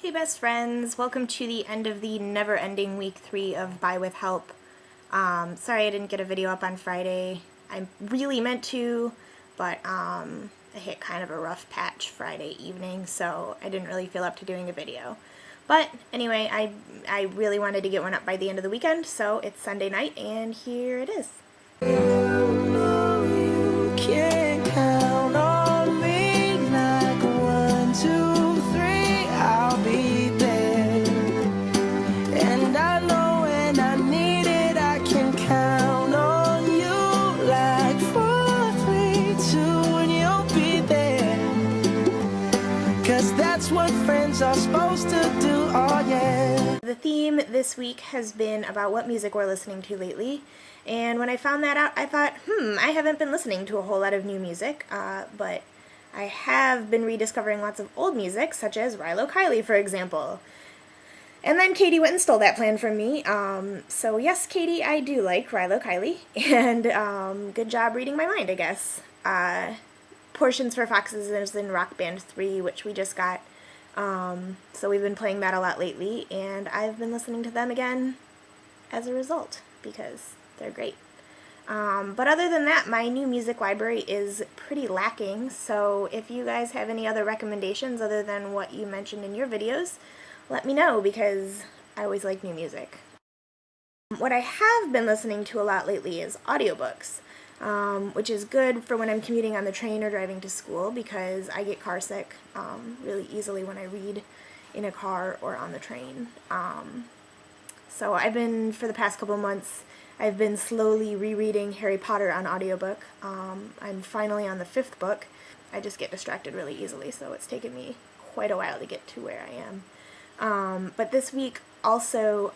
Hey best friends, welcome to the end of the never-ending week 3 of Buy With Help. Sorry I didn't get a video up on Friday. I really meant to, but I hit kind of a rough patch Friday evening, so I didn't really feel up to doing a video. But anyway, I really wanted to get one up by the end of the weekend, so it's Sunday night, and here it is. You can count on me like 1, 2, 3, I'll be there. And I know when I need it, I can count on you like 4, 3, 2, and you'll be there. 'Cause that's what friends are supposed to do, oh yeah. The theme this week has been about what music we're listening to lately, and when I found that out, I thought, I haven't been listening to a whole lot of new music, but I have been rediscovering lots of old music, such as Rilo Kiley, for example. And then Katie went and stole that plan from me, so yes, Katie, I do like Rilo Kiley, and good job reading my mind, I guess. Portions for Foxes is in Rock Band 3, which we just got. So we've been playing that a lot lately, and I've been listening to them again as a result, because they're great. But other than that, my new music library is pretty lacking, so if you guys have any other recommendations other than what you mentioned in your videos, let me know, because I always like new music. What I have been listening to a lot lately is audiobooks. Which is good for when I'm commuting on the train or driving to school, because I get car sick really easily when I read in a car or on the train. So for the past couple months, I've been slowly rereading Harry Potter on audiobook. I'm finally on the 5th book. I just get distracted really easily, so it's taken me quite a while to get to where I am. But this week also,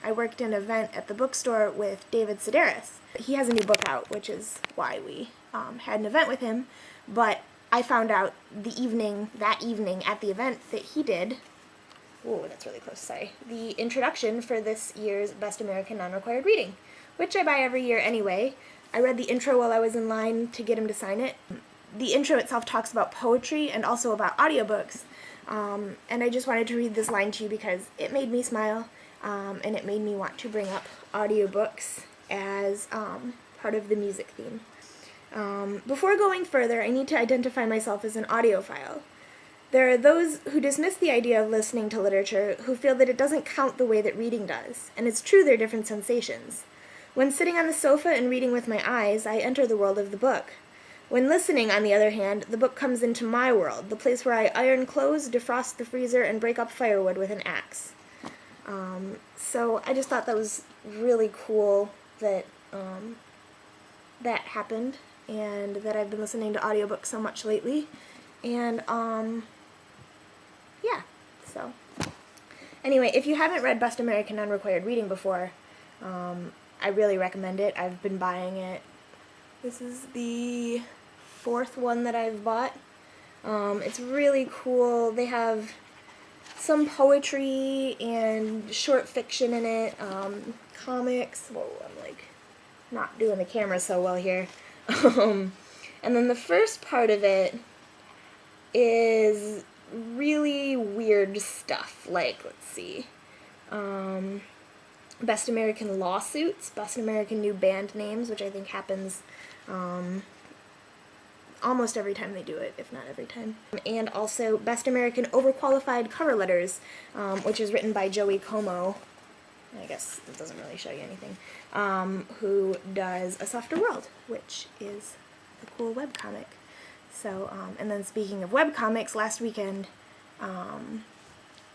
I worked an event at the bookstore with David Sedaris. He has a new book out, which is why we had an event with him, but I found out that evening at the event that he did, whoa, that's really close, sorry, the introduction for this year's Best American Non-Required Reading, which I buy every year anyway. I read the intro while I was in line to get him to sign it. The intro itself talks about poetry and also about audiobooks, and I just wanted to read this line to you because it made me smile, and it made me want to bring up audiobooks as part of the music theme. Before going further, I need to identify myself as an audiophile. There are those who dismiss the idea of listening to literature, who feel that it doesn't count the way that reading does, and it's true they're different sensations. When sitting on the sofa and reading with my eyes, I enter the world of the book. When listening, on the other hand, the book comes into my world, the place where I iron clothes, defrost the freezer, and break up firewood with an axe. So I just thought that was really cool that that happened, and that I've been listening to audiobooks so much lately, and yeah, so anyway, if you haven't read Best American Non-Required Reading before, I really recommend it. I've been buying it. This is the 4th one that I've bought. It's really cool. They have some poetry and short fiction in it, comics. Whoa, I'm like not doing the camera so well here. And then the first part of it is really weird stuff, like, let's see, Best American Lawsuits, Best American New Band Names, which I think happens almost every time they do it, if not every time. And also Best American Overqualified Cover Letters, which is written by Joey Como. I guess it doesn't really show you anything. Who does A Softer World, which is a cool webcomic. So, and then speaking of webcomics, last weekend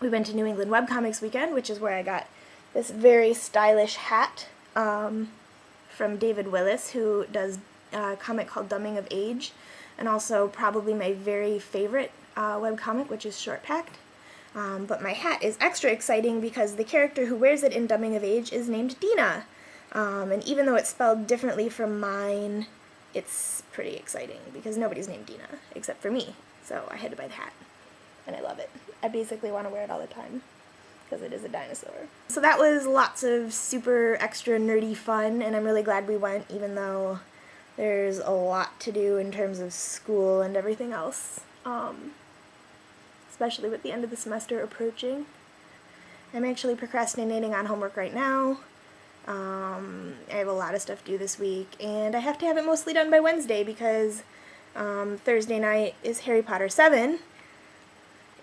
we went to New England Webcomics Weekend, which is where I got this very stylish hat from David Willis, who does a comic called Dumbing of Age, and also probably my very favorite webcomic, which is Short Packed. But my hat is extra exciting because the character who wears it in Dumbing of Age is named Dena. And even though it's spelled differently from mine, it's pretty exciting because nobody's named Dena except for me. So I had to buy the hat, and I love it. I basically want to wear it all the time because it is a dinosaur. So that was lots of super extra nerdy fun, and I'm really glad we went, even though there's a lot to do in terms of school and everything else. especially with the end of the semester approaching. I'm actually procrastinating on homework right now. I have a lot of stuff due this week, and I have to have it mostly done by Wednesday because Thursday night is Harry Potter 7,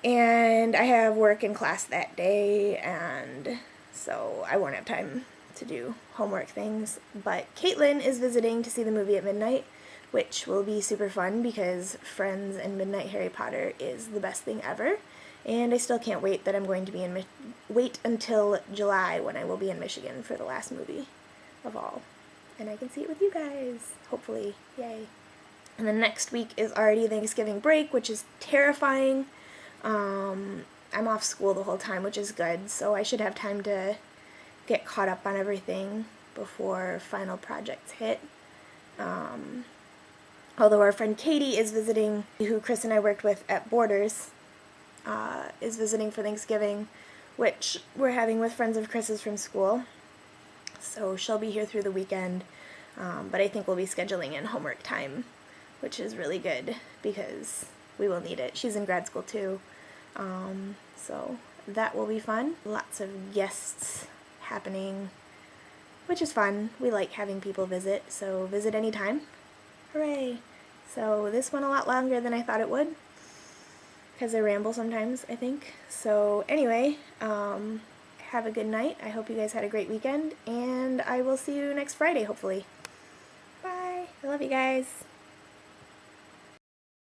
and I have work and class that day, and so I won't have time to do homework things. But Caitlin is visiting to see the movie at midnight, which will be super fun because Friends and Midnight Harry Potter is the best thing ever. And I still can't wait that I'm going to be wait until July when I will be in Michigan for the last movie of all. And I can see it with you guys, hopefully. Yay. And then next week is already Thanksgiving break, which is terrifying. I'm off school the whole time, which is good, so I should have time to get caught up on everything before final projects hit. Although our friend Katie is visiting, who Chris and I worked with at Borders, is visiting for Thanksgiving, which we're having with friends of Chris's from school. So she'll be here through the weekend, but I think we'll be scheduling in homework time, which is really good because we will need it. She's in grad school too, so that will be fun. Lots of guests happening, which is fun. We like having people visit, so visit anytime. Hooray! So this went a lot longer than I thought it would, because I ramble sometimes, I think. So anyway, have a good night. I hope you guys had a great weekend, and I will see you next Friday, hopefully. Bye! I love you guys.